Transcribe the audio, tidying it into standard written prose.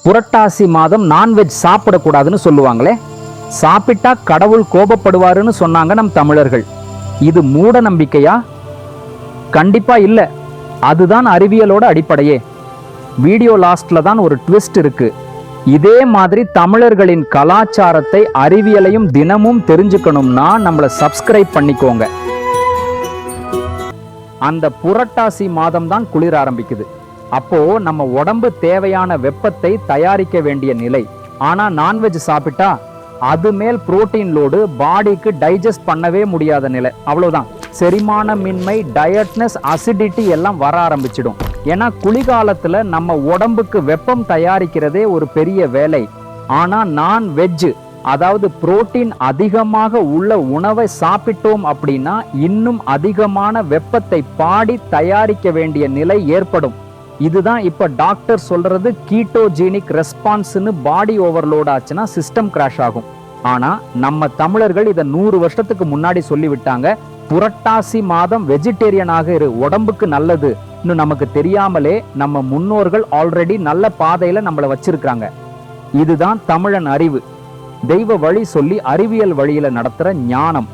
புரட்டாசி மாதம் நான்வெஜ் சாப்பிடக்கூடாதுன்னு சொல்லுவாங்களே, சாப்பிட்டா கடவுள் கோபப்படுவாருன்னு சொன்னாங்க நம் தமிழர்கள். இது மூட நம்பிக்கையா? கண்டிப்பா இல்ல. அதுதான் அறிவியலோட அடிப்படையே. வீடியோ லாஸ்ட்ல தான் ஒரு ட்விஸ்ட் இருக்கு. இதே மாதிரி தமிழர்களின் கலாச்சாரத்தை அறிவியலையும் தினமும் தெரிஞ்சுக்கணும்னா நம்மளை சப்ஸ்கிரைப் பண்ணிக்கோங்க. அந்த புரட்டாசி மாதம் தான் குளிர ஆரம்பிக்குது. அப்போ நம்ம உடம்பு தேவையான வெப்பத்தை தயாரிக்க வேண்டிய நிலை. ஆனா நான்வெஜ் சாப்பிட்டா அது மேல் புரோட்டீன் லோடு பாடிக்கு டைஜஸ்ட் பண்ணவே முடியாத நிலை. அவ்வளவுதான். செரிமானமின்மை, டயட்னஸ், அசிடிட்டி எல்லாம் வர ஆரம்பிச்சிடும். ஏன்னா குளிர்காலத்துல நம்ம உடம்புக்கு வெப்பம் தயாரிக்கிறதே ஒரு பெரிய வேலை. ஆனா நான்வெஜ், அதாவது புரோட்டீன் அதிகமாக உள்ள உணவை சாப்பிட்டோம் அப்படின்னா இன்னும் அதிகமான வெப்பத்தை பாடி தயாரிக்க வேண்டிய நிலை ஏற்படும். இதுதான் இப்ப டாக்டர் சொல்றது கீட்டோஜெனிக் ரெஸ்பான்ஸ்னு. பாடி ஓவர்லோட் ஆச்சுன்னா சிஸ்டம் கிராஷ் ஆகும். ஆனா நம்ம தமிழர்கள் இதை 100 வருஷத்துக்கு முன்னாடி சொல்லி விட்டாங்க. புரட்டாசி மாதம் வெஜிடேரியனாக இரு, உடம்புக்கு நல்லது. இன்னும் நமக்கு தெரியாமலே நம்ம முன்னோர்கள் ஆல்ரெடி நல்ல பாதையில நம்மளை வச்சிருக்காங்க. இதுதான் தமிழன் அறிவு. தெய்வ வழி சொல்லி அறிவியல் வழியில நடத்துற ஞானம்.